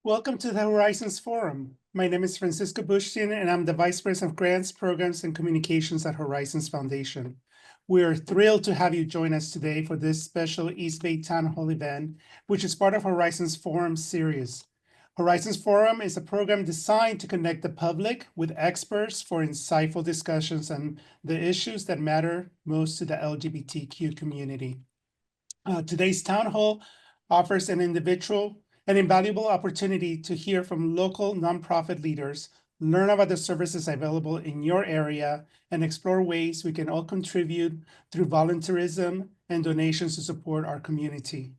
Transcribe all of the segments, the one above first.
Welcome to the Horizons Forum. My name is Francisco Bushtin, and I'm the Vice President of Grants, Programs, and Communications at Horizons Foundation. We are thrilled to have you join us today for this special East Bay Town Hall event, which is part of Horizons Forum series. Horizons Forum is a program designed to connect the public with experts for insightful discussions on the issues that matter most to the LGBTQ community. Today's town hall offers an invaluable opportunity to hear from local nonprofit leaders, learn about the services available in your area, and explore ways we can all contribute through volunteerism and donations to support our community.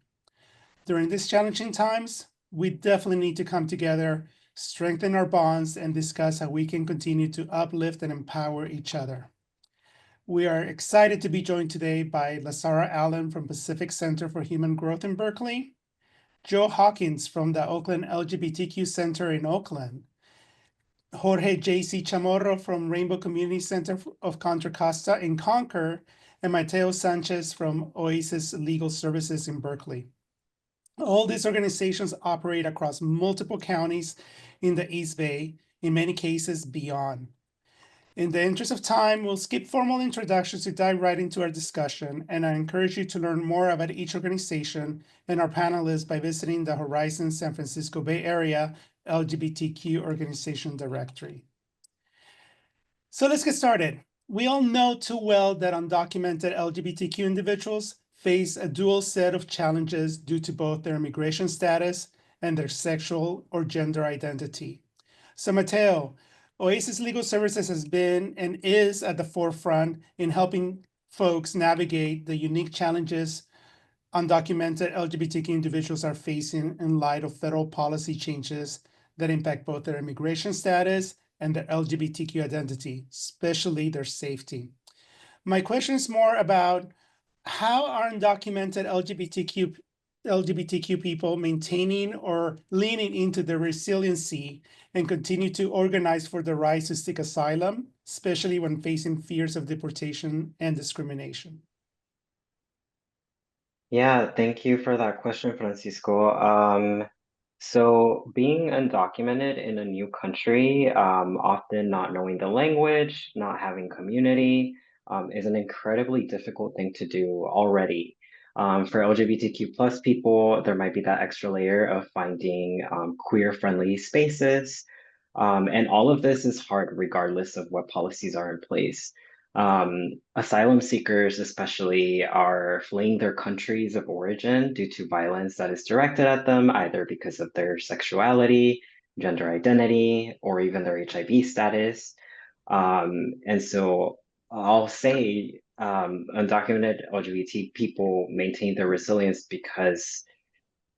During these challenging times, we definitely need to come together, strengthen our bonds, and discuss how we can continue to uplift and empower each other. We are excited to be joined today by Lasara Allen from Pacific Center for Human Growth in Berkeley, Joe Hawkins from the Oakland LGBTQ Center in Oakland, Jorge J.C. Chamorro from Rainbow Community Center of Contra Costa in Concord, and Mateo Sanchez from Oasis Legal Services in Berkeley. All these organizations operate across multiple counties in the East Bay, in many cases beyond. In the interest of time, we'll skip formal introductions to dive right into our discussion, and I encourage you to learn more about each organization and our panelists by visiting the Horizon San Francisco Bay Area LGBTQ Organization Directory. So let's get started. We all know too well that undocumented LGBTQ individuals face a dual set of challenges due to both their immigration status and their sexual or gender identity. So Mateo, Oasis Legal Services has been and is at the forefront in helping folks navigate the unique challenges undocumented LGBTQ individuals are facing in light of federal policy changes that impact both their immigration status and their LGBTQ identity, especially their safety. My question is more about how are undocumented LGBTQ people maintaining or leaning into their resiliency and continue to organize for the right to seek asylum, especially when facing fears of deportation and discrimination? Yeah, thank you for that question, Francisco. So being undocumented in a new country, often not knowing the language, not having community, is an incredibly difficult thing to do already. For LGBTQ plus people, there might be that extra layer of finding queer-friendly spaces. And all of this is hard regardless of what policies are in place. Asylum seekers, especially, are fleeing their countries of origin due to violence that is directed at them, either because of their sexuality, gender identity, or even their HIV status. And so I'll say undocumented LGBT people maintain their resilience because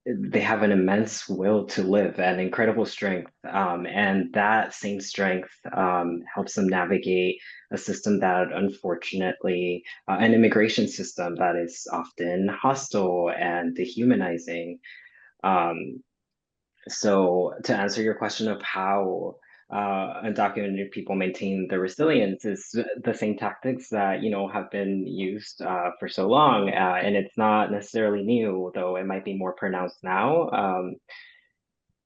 they have an immense will to live and incredible strength. And that same strength helps them navigate a system that unfortunately, an immigration system that is often hostile and dehumanizing. Um, so to answer your question of how undocumented people maintain their resilience is the same tactics that have been used for so long, and it's not necessarily new, though it might be more pronounced now.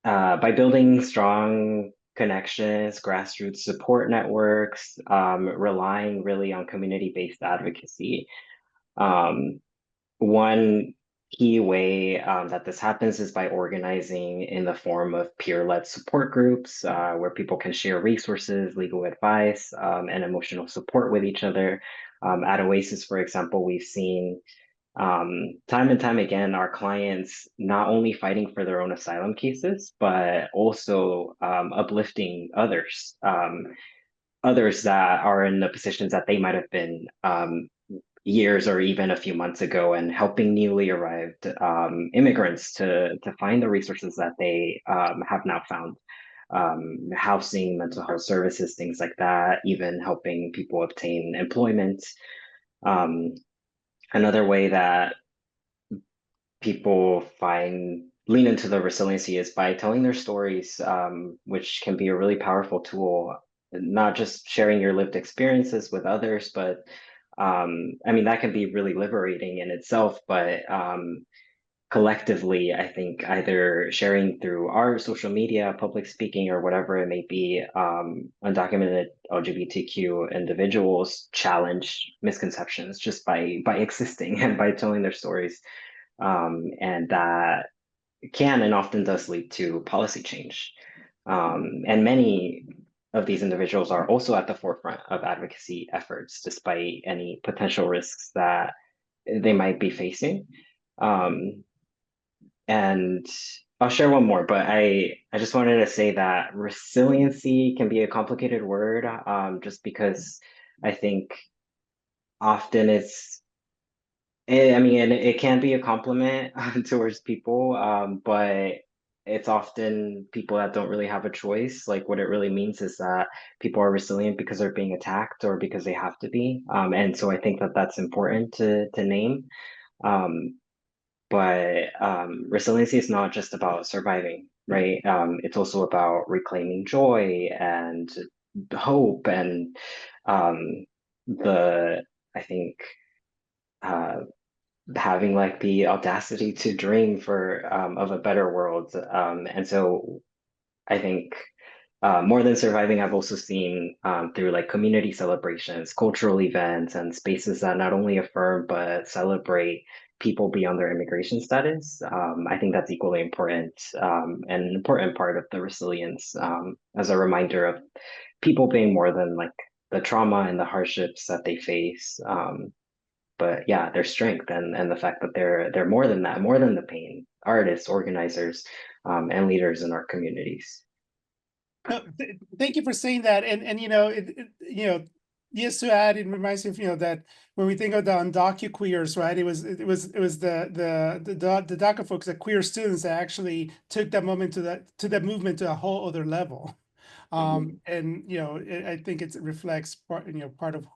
By building strong connections, grassroots support networks, relying really on community-based advocacy. Um, One key way that this happens is by organizing in the form of peer-led support groups where people can share resources, legal advice, and emotional support with each other. At Oasis, for example, we've seen time and time again our clients not only fighting for their own asylum cases, but also uplifting others that are in the positions that they might have been years or even a few months ago, and helping newly arrived immigrants to find the resources that they have now found. Housing, mental health services, things like that, even helping people obtain employment. Um, Another way that people lean into the resiliency is by telling their stories, which can be a really powerful tool, not just sharing your lived experiences with others, but I mean, that can be really liberating in itself, but collectively, I think either sharing through our social media, public speaking, or whatever it may be, undocumented LGBTQ individuals challenge misconceptions just by existing and by telling their stories. And that can and often does lead to policy change. And many of these individuals are also at the forefront of advocacy efforts, despite any potential risks that they might be facing. Um, and I'll share one more, but I just wanted to say that resiliency can be a complicated word, just because I think often I mean, and it can be a compliment towards people, but it's often people that don't really have a choice. Like what it really means is that people are resilient because they're being attacked or because they have to be. And so I think that that's important to name. Um, but resiliency is not just about surviving, right? It's also about reclaiming joy and hope and um, the, I think, uh, having like the audacity to dream for of a better world. And so I think more than surviving, I've also seen through like community celebrations, cultural events, and spaces that not only affirm but celebrate people beyond their immigration status. I think that's equally important and an important part of the resilience as a reminder of people being more than like the trauma and the hardships that they face. But yeah, their strength and the fact that they're more than that, more than the pain, artists, organizers, and leaders in our communities. No, thank you for saying that. And just to add, it reminds me of, that when we think of the undocu-queers, right? It was the DACA folks, the queer students that actually took that moment to that movement to a whole other level. Mhm. And I think it reflects part of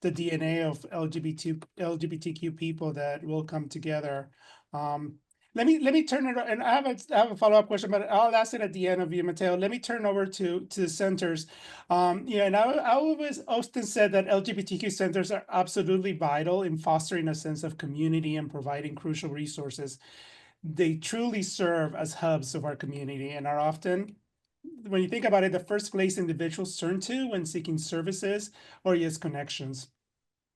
the DNA of LGBTQ people that will come together. Um, let me turn it, and I have a follow-up question, but I'll ask it at the end of you, Mateo. Let me turn over to the centers. And I always often said that LGBTQ centers are absolutely vital in fostering a sense of community and providing crucial resources. They truly serve as hubs of our community and are often, when you think about it, the first place individuals turn to when seeking services or yes, connections.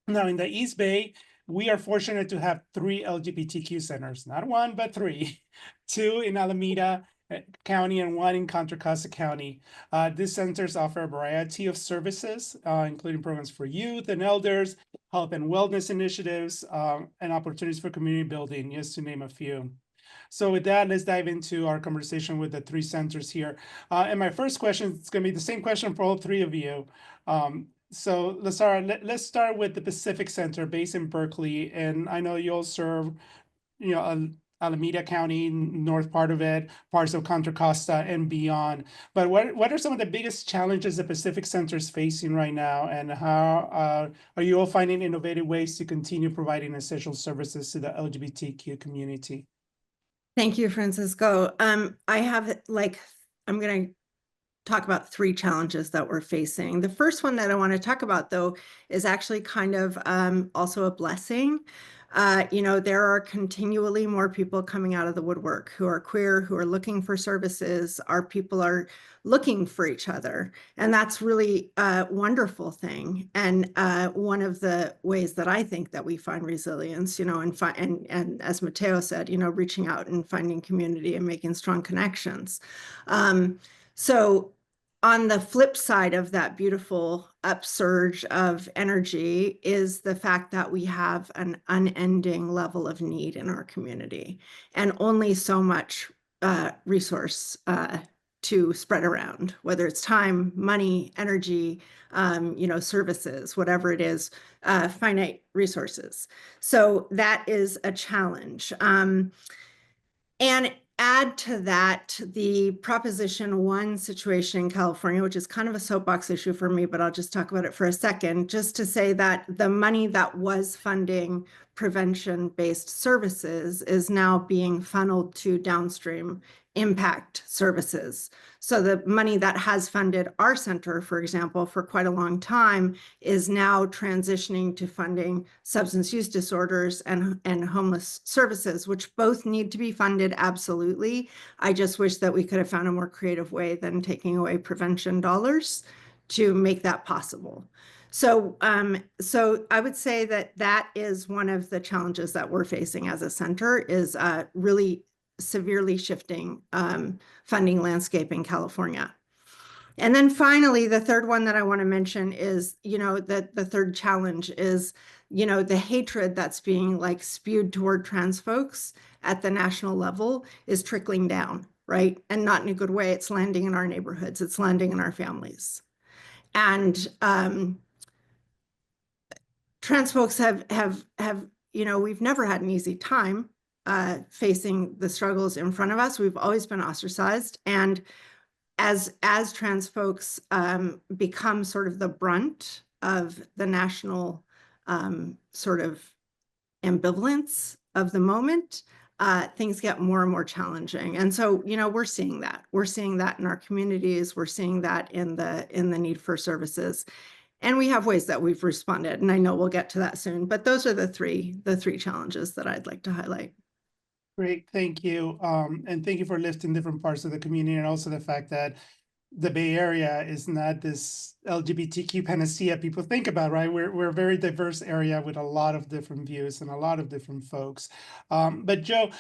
Now, in the East Bay, we are fortunate to have three LGBTQ centers, not one, but three, two in Alameda County and one in Contra Costa County. These centers offer a variety of services, including programs for youth and elders, health and wellness initiatives, and opportunities for community building, just to name a few. So with that, let's dive into our conversation with the three centers here. And my first question is going to be the same question for all three of you. So let's start with the Pacific Center based in Berkeley. And I know you'll serve, Alameda County, north part of it, parts of Contra Costa and beyond. But what are some of the biggest challenges the Pacific Center is facing right now? And how are you all finding innovative ways to continue providing essential services to the LGBTQ community? Thank you, Francisco. I'm going to talk about three challenges that we're facing. The first one that I want to talk about, though, is actually kind of also a blessing. There are continually more people coming out of the woodwork who are queer, who are looking for services. Our people are looking for each other, and that's really a wonderful thing. And one of the ways that I think that we find resilience, and as Mateo said, reaching out and finding community and making strong connections. So on the flip side of that beautiful upsurge of energy is the fact that we have an unending level of need in our community and only so much resource to spread around, whether it's time, money, energy, services, whatever it is, finite resources. So that is a challenge. And add to that the Proposition 1 situation in California, which is kind of a soapbox issue for me, but I'll just talk about it for a second, just to say that the money that was funding prevention-based services is now being funneled to downstream impact services. So the money that has funded our center, for example, for quite a long time is now transitioning to funding substance use disorders and homeless services, which both need to be funded absolutely. I just wish that we could have found a more creative way than taking away prevention dollars to make that possible. So I would say that is one of the challenges that we're facing as a center is really severely shifting funding landscape in California. And then finally, the third one that I want to mention is, the third challenge is, the hatred that's being like spewed toward trans folks at the national level is trickling down, right? And not in a good way. It's landing in our neighborhoods. It's landing in our families. And trans folks have, we've never had an easy time facing the struggles in front of us. We've always been ostracized. And as trans folks become sort of the brunt of the national sort of ambivalence of the moment, things get more and more challenging. And so, we're seeing that. We're seeing that in our communities. We're seeing that in the need for services. And we have ways that we've responded. And I know we'll get to that soon. But those are the three challenges that I'd like to highlight. Great, thank you. And thank you for listing different parts of the community and also the fact that the Bay Area is not this LGBTQ panacea people think about, right? We're a very diverse area with a lot of different views and a lot of different folks. But Joe,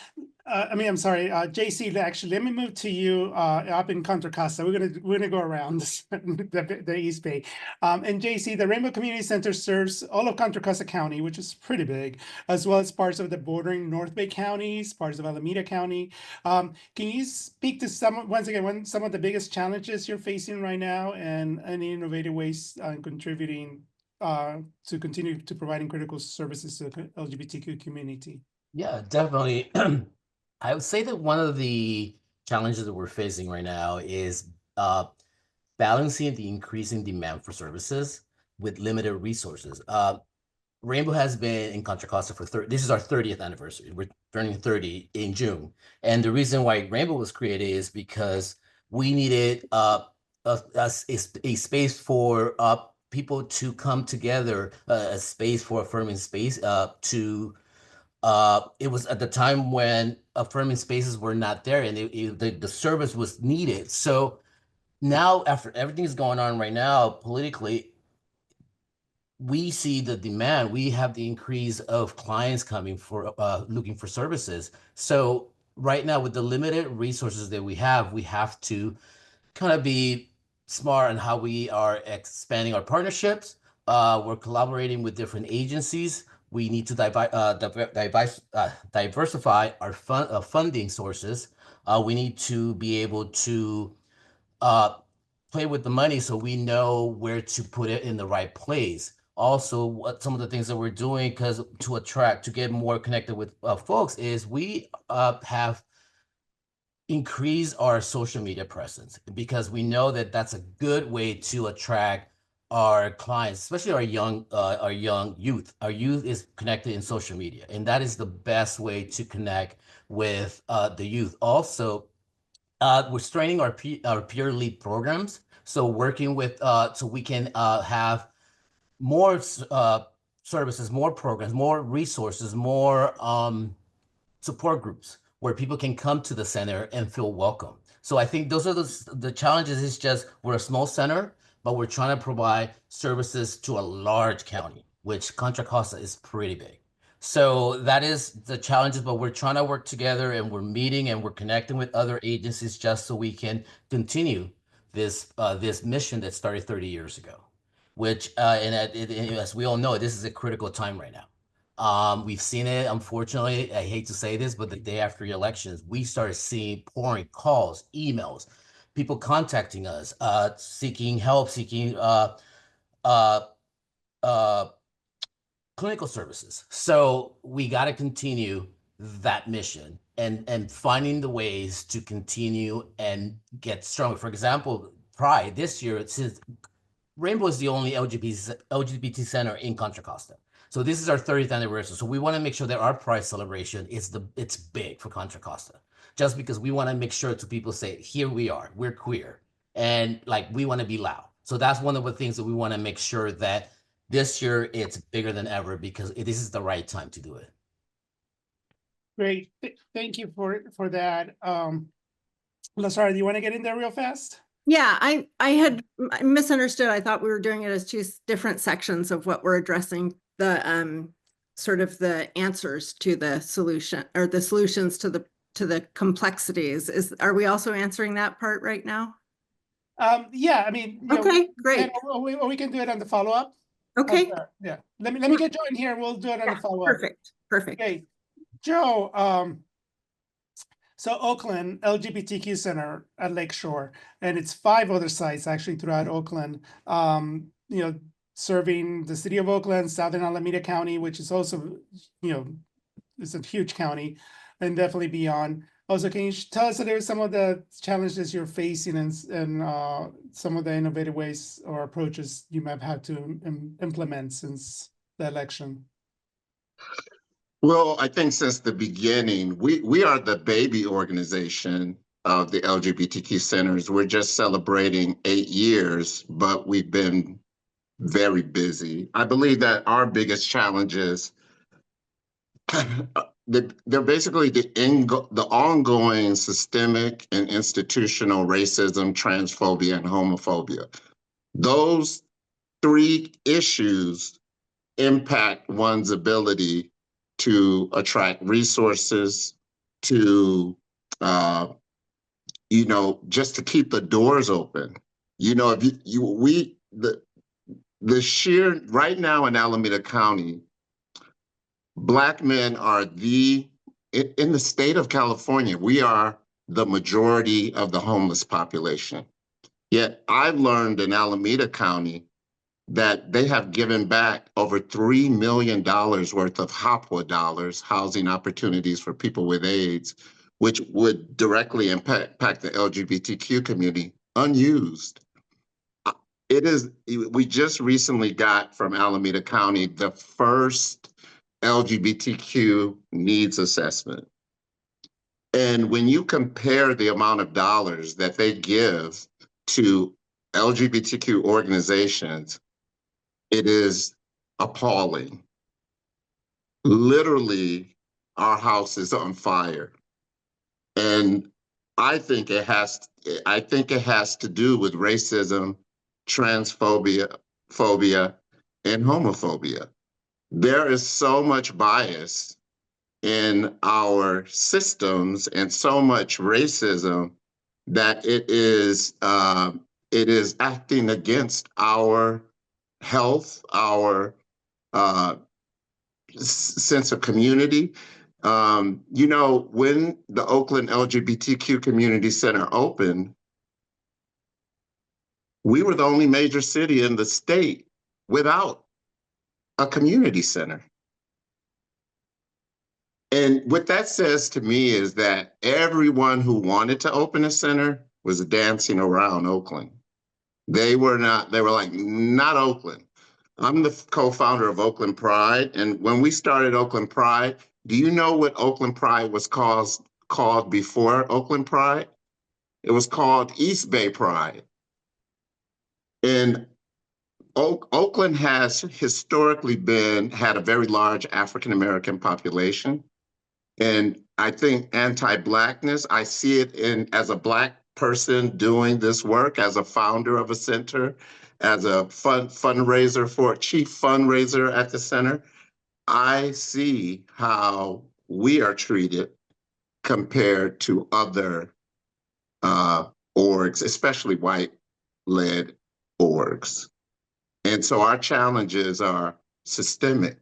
I'm sorry, JC, actually, let me move to you up in Contra Costa. We're gonna go around the East Bay. And JC, the Rainbow Community Center serves all of Contra Costa County, which is pretty big, as well as parts of the bordering North Bay counties, parts of Alameda County. Can you speak to some of the biggest challenges you're facing right now and any innovative ways contributing to continue to providing critical services to the LGBTQ community? Yeah, definitely. I would say that one of the challenges that we're facing right now is balancing the increasing demand for services with limited resources. Rainbow has been in Contra Costa for this is our 30th anniversary. We're turning 30 in June. And the reason why Rainbow was created is because we needed a space for people to come together, a space for affirming space it was at the time when affirming spaces were not there and the service was needed. So now after everything's going on right now politically, we see the demand. We have the increase of clients coming for looking for services. So right now with the limited resources that we have to kind of be smart on how we are expanding our partnerships. We're collaborating with different agencies. We need to diversify our funding sources. We need to be able to play with the money so we know where to put it in the right place. Also, what some of the things that we're doing to get more connected with folks is we have increased our social media presence because we know that that's a good way to attract our clients, especially our young youth. Our youth is connected in social media, and that is the best way to connect with the youth. Also, we're strengthening our peer lead programs, so working with so we can have more services, more programs, more resources, more support groups where people can come to the center and feel welcome. So I think those are the challenges. Is just we're a small center, but we're trying to provide services to a large county, which Contra Costa is pretty big. So that is the challenges, but we're trying to work together and we're meeting and we're connecting with other agencies just so we can continue this mission that started 30 years ago, which as we all know, this is a critical time right now. We've seen it, unfortunately, I hate to say this, but the day after the elections, we started seeing pouring calls, emails, people contacting us, seeking help, seeking clinical services. So we got to continue that mission and finding the ways to continue and get stronger. For example, Pride this year, since Rainbow is the only LGBT center in Contra Costa. So this is our 30th anniversary. So we want to make sure that our Pride celebration it's big for Contra Costa. just because we want to make sure to people say, here we are, we're queer, and like we want to be loud. So that's one of the things that we want to make sure that this year it's bigger than ever, because this is the right time to do it. Great. Thank you for that. Lazara, do you want to get in there real fast? Yeah, I had misunderstood. I thought we were doing it as two different sections of what we're addressing, the sort of the answers to the solution, or the solutions to the complexities. Are we also answering that part right now? Yeah, I mean, you know, Okay, great. or we can do it on the follow-up. Okay. Yeah. Let me get Joe in here. We'll do it on the follow-up. Perfect. Okay. Joe, so Oakland LGBTQ Center at Lakeshore, and it's 5 other sites actually throughout Oakland. You know, serving the city of Oakland, Southern Alameda County, which is also, you know, it's a huge county, and definitely beyond. Also, can you tell us some of the challenges you're facing and some of the innovative ways or approaches you might have had to implement since the election? Well, I think since the beginning, we are the baby organization of the LGBTQ centers. We're just celebrating 8 years, but we've been very busy. I believe that our biggest challenges, they're basically the ongoing systemic and institutional racism, transphobia, and homophobia. Those 3 issues impact one's ability to attract resources, to, you know, just to keep the doors open. You know, if the sheer, right now in Alameda County, Black men are in the state of California, we are the majority of the homeless population. Yet I've learned in Alameda County that they have given back over $3 million worth of HOPWA dollars, housing opportunities for people with AIDS, which would directly impact the LGBTQ community, unused. We just recently got from Alameda County the first LGBTQ needs assessment. And when you compare the amount of dollars that they give to LGBTQ organizations, it is appalling. Literally, our house is on fire. And I think it has to do with racism, transphobia, and homophobia. There is so much bias in our systems and so much racism that it is acting against our health, our sense of community. You know, when the Oakland LGBTQ Community Center opened, we were the only major city in the state without a community center. And what that says to me is that everyone who wanted to open a center was dancing around Oakland. They were like, not Oakland. I'm the co-founder of Oakland Pride. And when we started Oakland Pride, do you know what Oakland Pride was called before Oakland Pride? It was called East Bay Pride. And Oakland has historically had a very large African-American population. And I think anti-Blackness, I see it as a Black person doing this work, as a founder of a center, as a chief fundraiser at the center. I see how we are treated compared to other orgs, especially white-led orgs. And so our challenges are systemic.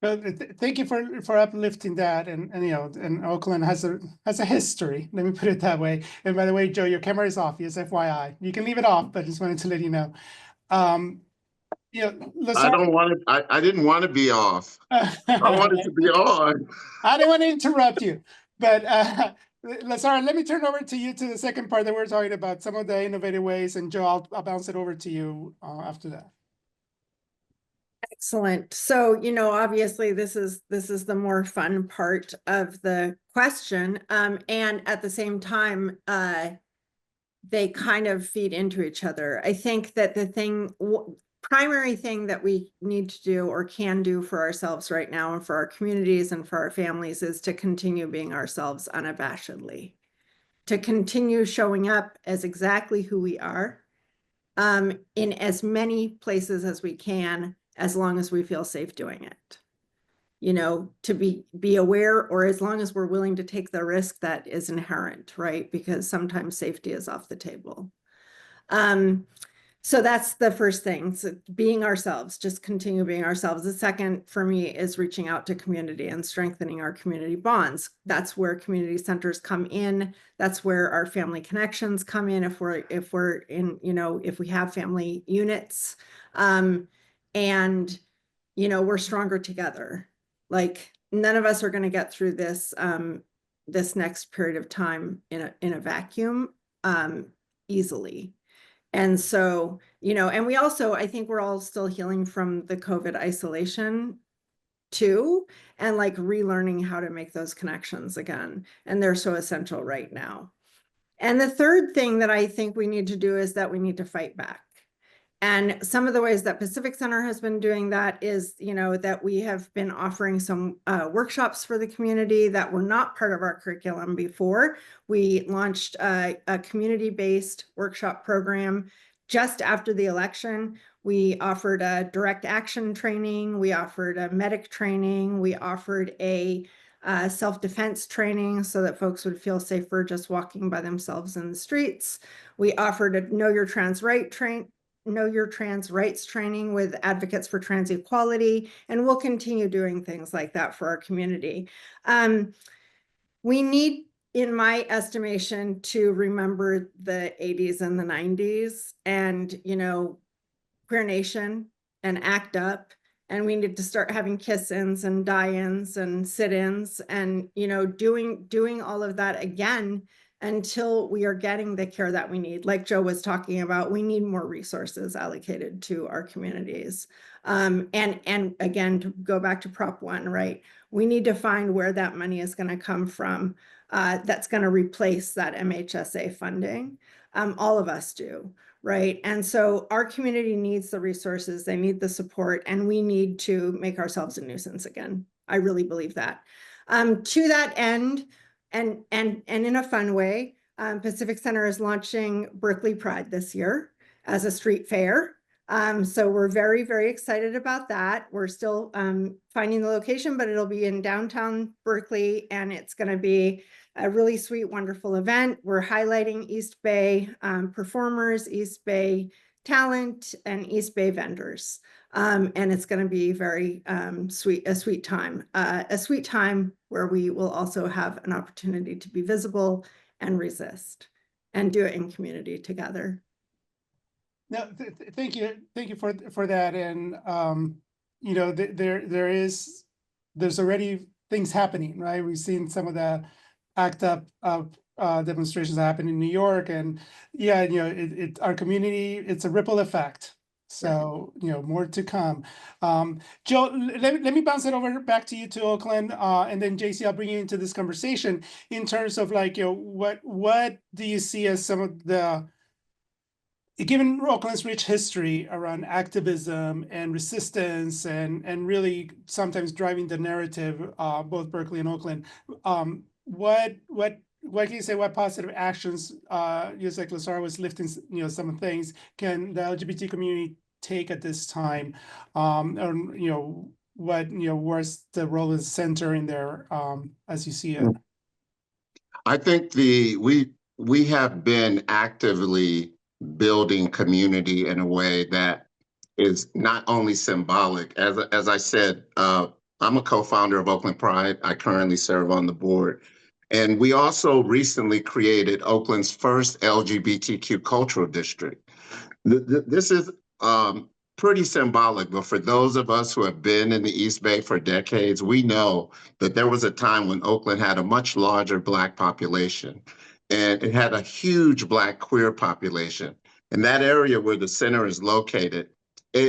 Well, thank you for uplifting that, and you know, and Oakland has a history. Let me put it that way. And by the way, Joe, your camera is off. Yes, FYI, you can leave it off, but just wanted to let you know. You know, I didn't want to be off. I wanted to be on. I didn't want to interrupt you, but Lazara, let me turn over to you to the second part that we're talking about, some of the innovative ways, and Joe, I'll bounce it over to you after that. Excellent. So, obviously this is the more fun part of the question. And at the same time, they kind of feed into each other. I think that the primary thing that we need to do or can do for ourselves right now and for our communities and for our families is to continue being ourselves unabashedly, to continue showing up as exactly who we are, in as many places as we can, as long as we feel safe doing it. To be aware, or as long as we're willing to take the risk that is inherent, right? Because sometimes safety is off the table. So that's the first thing. So being ourselves, just continue being ourselves. The second for me is reaching out to community and strengthening our community bonds. That's where community centers come in. That's where our family connections come in if we're in, if we have family units. And we're stronger together. Like, none of us are going to get through this this next period of time in a vacuum easily. And so, and we also, I think we're all still healing from the COVID isolation too, and like relearning how to make those connections again. And they're so essential right now. And the third thing that I think we need to do is that we need to fight back. And some of the ways that Pacific Center has been doing that is, that we have been offering some workshops for the community that were not part of our curriculum before. We launched a community-based workshop program just after the election. We offered a direct action training. We offered a medic training. We offered a self-defense training so that folks would feel safer just walking by themselves in the streets. We offered a Know Your Trans Rights training with advocates for trans equality, and we'll continue doing things like that for our community. We need, in my estimation, to remember the 80s and the 90s and, Queer Nation and ACT UP. And we need to start having kiss-ins and die-ins and sit-ins and, doing all of that again until we are getting the care that we need. Like Joe was talking about, we need more resources allocated to our communities. And again, to go back to Prop 1, right? We need to find where that money is going to come from that's going to replace that MHSA funding. All of us do, right? And so our community needs the resources, they need the support, and we need to make ourselves a nuisance again. I really believe that. To that end, and in a fun way, Pacific Center is launching Berkeley Pride this year as a street fair. So we're very, very excited about that. We're still finding the location, but it'll be in downtown Berkeley, and it's going to be a really sweet, wonderful event. We're highlighting East Bay performers, East Bay talent, and East Bay vendors. And it's going to be very a sweet time where we will also have an opportunity to be visible and resist and do it in community together. No, thank you for that. And there's already things happening, right? We've seen some of the ACT UP demonstrations happen in New York, and yeah, our community, it's a ripple effect. So, more to come. Joe, let me bounce it over back to you to Oakland, and then JC, I'll bring you into this conversation in terms of what do you see as some of the, given Oakland's rich history around activism and resistance and really sometimes driving the narrative, both Berkeley and Oakland, what can you say, what positive actions, just like Lazar was lifting, some things, can the LGBT community take at this time? Or, where's the role of the center in there, as you see it? I think we have been actively building community in a way that is not only symbolic. As I said, I'm a co-founder of Oakland Pride. I currently serve on the board. And we also recently created Oakland's first LGBTQ cultural district. This is pretty symbolic, but for those of us who have been in the East Bay for decades, we know that there was a time when Oakland had a much larger Black population, and it had a huge Black queer population. And that area where the center is located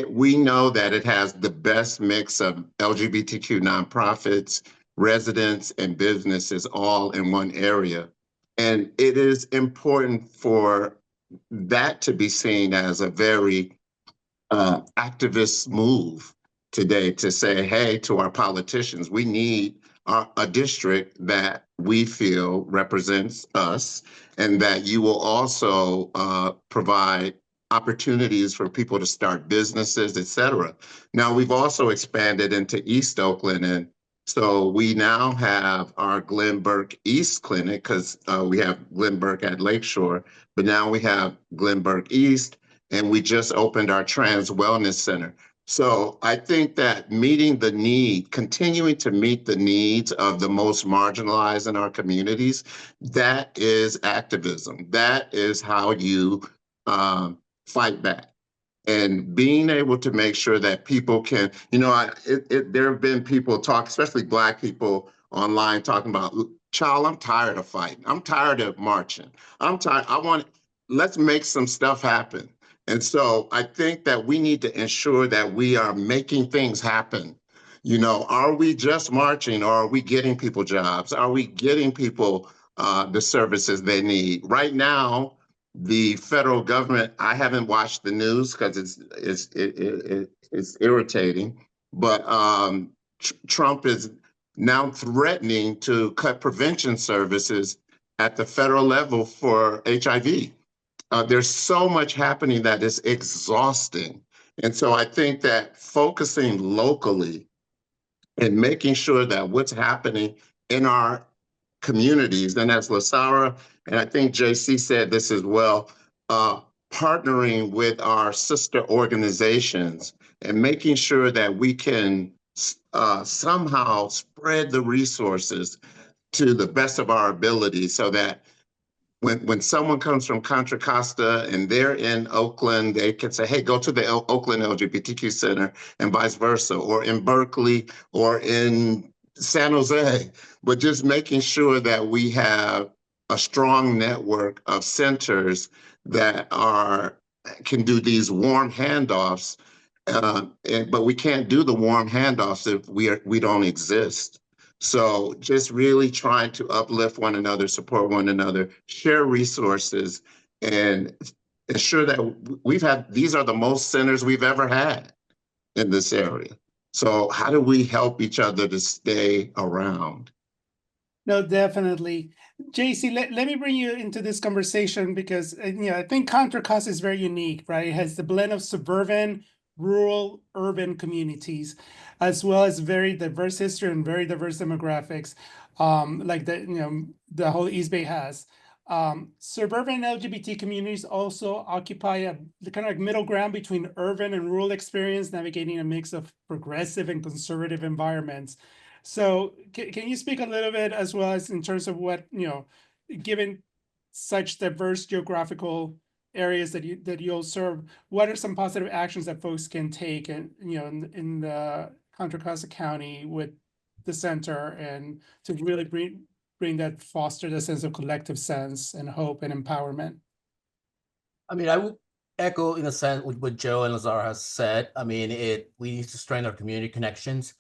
we know that it has the best mix of LGBTQ nonprofits, residents, and businesses all in one area. And it is important for that to be seen as a very activist move today to say, hey, to our politicians, we need a district that we feel represents us, and that you will also provide opportunities for people to start businesses, et cetera. Now, we've also expanded into East Oakland, and so we now have our Glen Burke East Clinic, because we have Glen Burke at Lakeshore, but now we have Glen Burke East, and we just opened our Trans Wellness Center. So I think that meeting the need, continuing to meet the needs of the most marginalized in our communities, that is activism. That is how you fight back. And being able to make sure that people can, there have been people talk, especially Black people online, talking about, child, I'm tired of fighting. I'm tired of marching. I'm tired. Let's make some stuff happen. And so I think that we need to ensure that we are making things happen. Are we just marching, or are we getting people jobs? Are we getting people the services they need? Right now, the federal government, I haven't watched the news because it's irritating, but Trump is now threatening to cut prevention services at the federal level for HIV. There's so much happening that is exhausting. And so I think that focusing locally and making sure that what's happening in our communities, and as Lasara, and I think JC said this as well, partnering with our sister organizations and making sure that we can somehow spread the resources to the best of our ability, so that when someone comes from Contra Costa and they're in Oakland, they can say, hey, go to the Oakland LGBTQ Center, and vice versa, or in Berkeley, or in San Jose. But just making sure that we have a strong network of centers that can do these warm handoffs. But we can't do the warm handoffs if we don't exist. So just really trying to uplift one another, support one another, share resources, and ensure that these are the most centers we've ever had in this area. So how do we help each other to stay around? No, definitely. JC, let me bring you into this conversation because I think Contra Costa is very unique, right? It has the blend of suburban, rural, urban communities, as well as very diverse history and very diverse demographics, like the whole East Bay has. Suburban LGBT communities also occupy the kind of like middle ground between urban and rural experience, navigating a mix of progressive and conservative environments. So can you speak a little bit as well as in terms of what, given such diverse geographical areas that you'll serve, what are some positive actions that folks can take and, in the Contra Costa County with the center, and to really bring that, foster the sense of collective sense and hope and empowerment? I mean, I would echo in a sense what Joe and Lazar has said. I mean, we need to strengthen our community connections,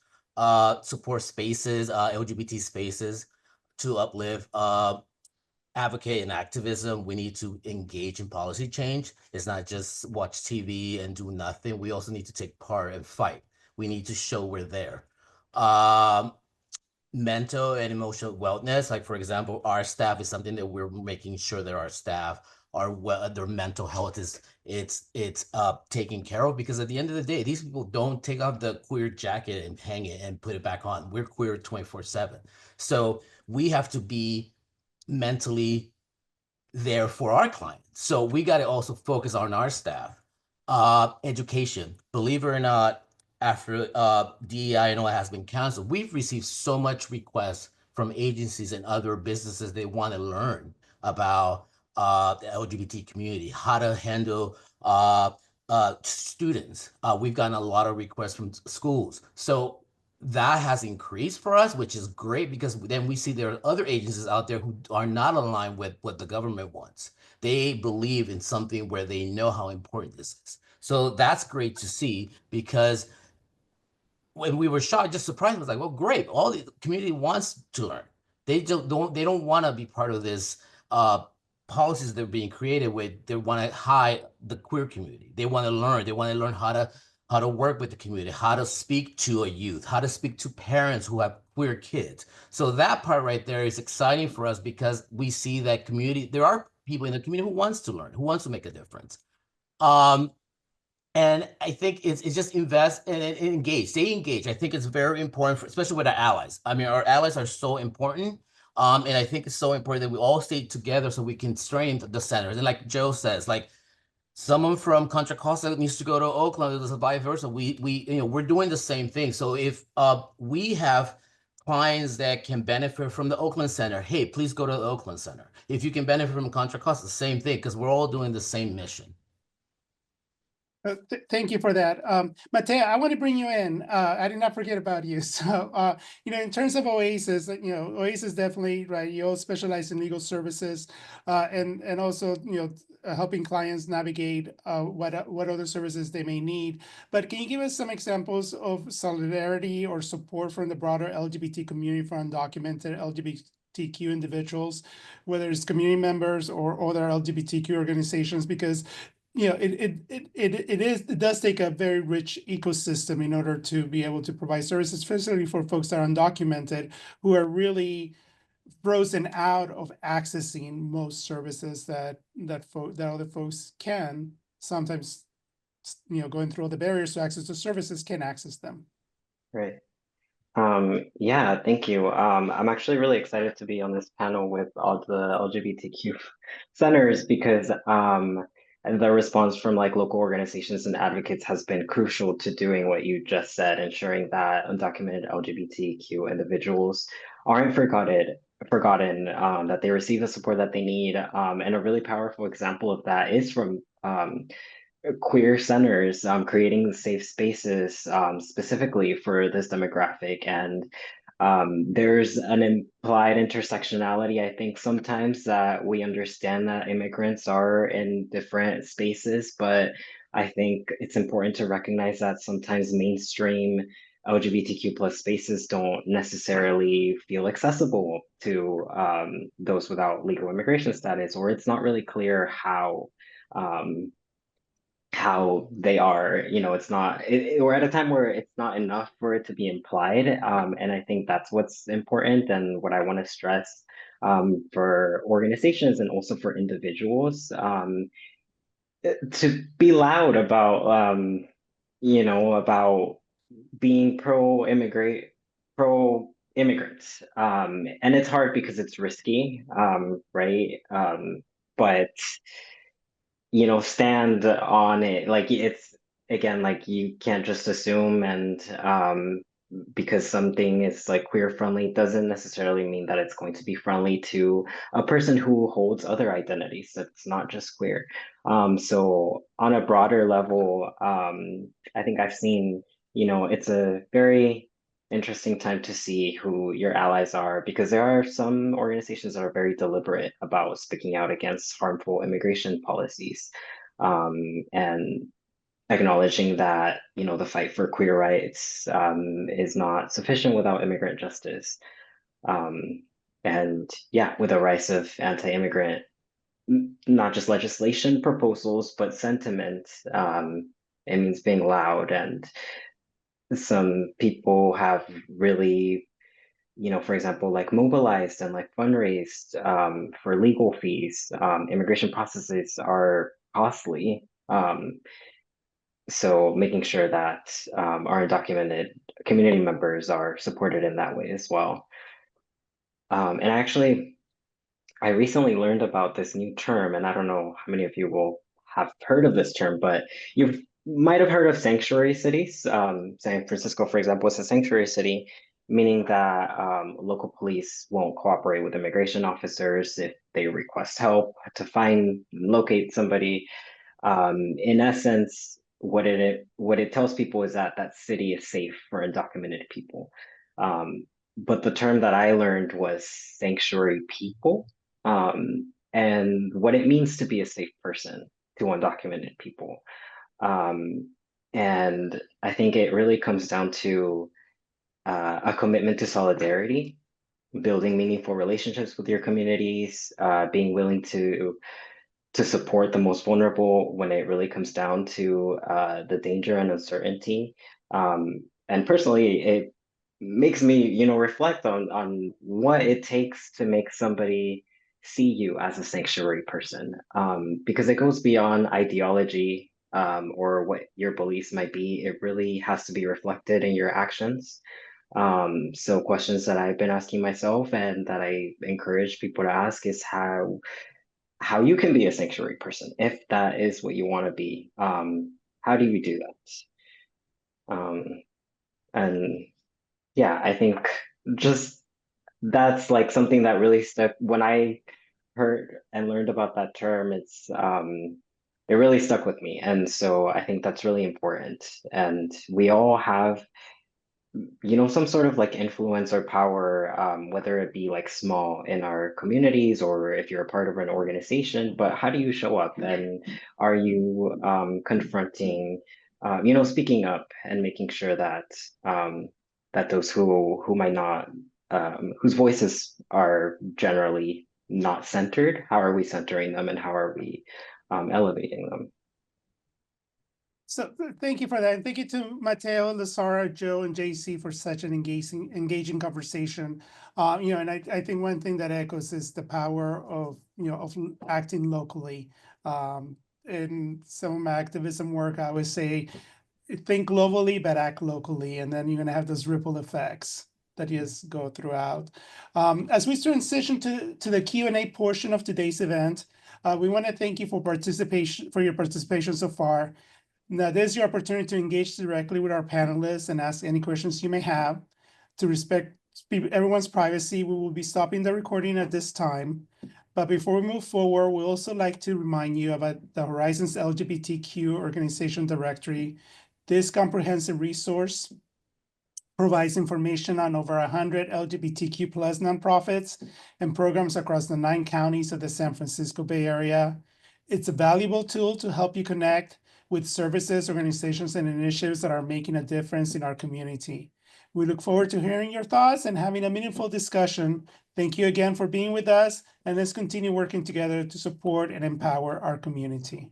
support spaces, LGBT spaces to uplift, advocate in activism. We need to engage in policy change. It's not just watch TV and do nothing. We also need to take part and fight. We need to show we're there. Mental and emotional wellness, like for example, our staff is something that we're making sure that our staff their mental health is taken care of, because at the end of the day, these people don't take off the queer jacket and hang it and put it back on. We're queer 24/7. So we have to be mentally there for our clients. So we got to also focus on our staff. Education, believe it or not, after DEI and all has been canceled, we've received so much requests from agencies and other businesses. They want to learn about the LGBT community, how to handle students. We've gotten a lot of requests from schools. So that has increased for us, which is great, because then we see there are other agencies out there who are not aligned with what the government wants. They believe in something where they know how important this is. So that's great to see, because when we were shocked, just surprised, was like, well, great. All the community wants to learn. They don't want to be part of this policies that are being created with. They want to hide the queer community. They want to learn. They want to learn how to work with the community, how to speak to a youth, how to speak to parents who have queer kids. So that part right there is exciting for us, because we see that community, there are people in the community who wants to learn, who wants to make a difference. And I think it's just invest and engage, stay engaged. I think it's very important, especially with our allies. I mean, our allies are so important. And I think it's so important that we all stay together so we can strengthen the centers. And like Joe says, like someone from Contra Costa needs to go to Oakland, there's a vice versa. We're doing the same thing. So if we have clients that can benefit from the Oakland Center, hey, please go to the Oakland Center. If you can benefit from Contra Costa, the same thing, because we're all doing the same mission. Thank you for that. Matea, I want to bring you in. I did not forget about you. So, in terms of Oasis, Oasis definitely, right, you all specialize in legal services, and also, helping clients navigate what other services they may need. But can you give us some examples of solidarity or support from the broader LGBT community for undocumented LGBTQ individuals, whether it's community members or other LGBTQ organizations? Because it does take a very rich ecosystem in order to be able to provide services, especially for folks that are undocumented, who are really frozen out of accessing most services that other folks can. Sometimes, going through all the barriers to access the services, can access them. Right. Yeah, thank you. I'm actually really excited to be on this panel with all the LGBTQ centers, because and the response from like local organizations and advocates has been crucial to doing what you just said, ensuring that undocumented LGBTQ individuals aren't forgotten, that they receive the support that they need. And a really powerful example of that is from queer centers, creating safe spaces specifically for this demographic. And there's an implied intersectionality, I think, sometimes, that we understand that immigrants are in different spaces, but I think it's important to recognize that sometimes mainstream LGBTQ plus spaces don't necessarily feel accessible to those without legal immigration status, or it's not really clear um, how they are. It's not, we're at a time where it's not enough for it to be implied. And I think that's what's important, and what I want to stress for organizations and also for individuals, to be loud about being pro-immigrants. And it's hard because it's risky, right? But stand on it. Like, it's, again, like, you can't just assume, and because something is like queer friendly doesn't necessarily mean that it's going to be friendly to a person who holds other identities that's not just queer. So on a broader level, I think I've seen, it's a very interesting time to see who your allies are, because there are some organizations that are very deliberate about speaking out against harmful immigration policies, and acknowledging that the fight for queer rights is not sufficient without immigrant justice. And yeah, with a rise of anti-immigrant, not just legislation proposals, but sentiment, it means being loud. And some people have really, for example, like mobilized and like fundraised for legal fees. Immigration processes are costly. So making sure that our undocumented community members are supported in that way as well. And actually, I recently learned about this new term, and I don't know how many of you will have heard of this term, but you might have heard of sanctuary cities. San Francisco, for example, is a sanctuary city, meaning that local police won't cooperate with immigration officers if they request help to locate somebody. In essence, what it tells people is that that city is safe for undocumented people. But the term that I learned was sanctuary people, and what it means to be a safe person to undocumented people. And I think it really comes down to a commitment to solidarity, building meaningful relationships with your communities, being willing to support the most vulnerable when it really comes down to the danger and uncertainty. And personally, it makes me, reflect on what it takes to make somebody see you as a sanctuary person, because it goes beyond ideology, or what your beliefs might be. It really has to be reflected in your actions. So questions that I've been asking myself and that I encourage people to ask is how you can be a sanctuary person if that is what you want to be. How do you do that? And yeah, I think just that's like something that really stuck when I heard and learned about that term. It really stuck with me, and so I think that's really important. And we all have, some sort of like influence or power, whether it be like small in our communities or if you're a part of an organization, but how do you show up? And are you confronting, speaking up and making sure that that those who might not, whose voices are generally not centered, how are we centering them and how are we elevating them? So thank you for that. And thank you to Mateo, Lasara, Joe, and JC for such an engaging conversation. And I think one thing that echoes is the power of, of acting locally. In some of my activism work, I always say, think globally, but act locally. And then you're going to have those ripple effects that you just go throughout. As we transition to the Q&A portion of today's event, we want to thank you for your participation so far. Now, this is your opportunity to engage directly with our panelists and ask any questions you may have. To respect everyone's privacy, we will be stopping the recording at this time. But before we move forward, we also like to remind you about the Horizons LGBTQ Organization Directory. This comprehensive resource provides information on over 100 LGBTQ plus nonprofits and programs across the 9 counties of the San Francisco Bay Area. It's a valuable tool to help you connect with services, organizations, and initiatives that are making a difference in our community. We look forward to hearing your thoughts and having a meaningful discussion. Thank you again for being with us, and let's continue working together to support and empower our community.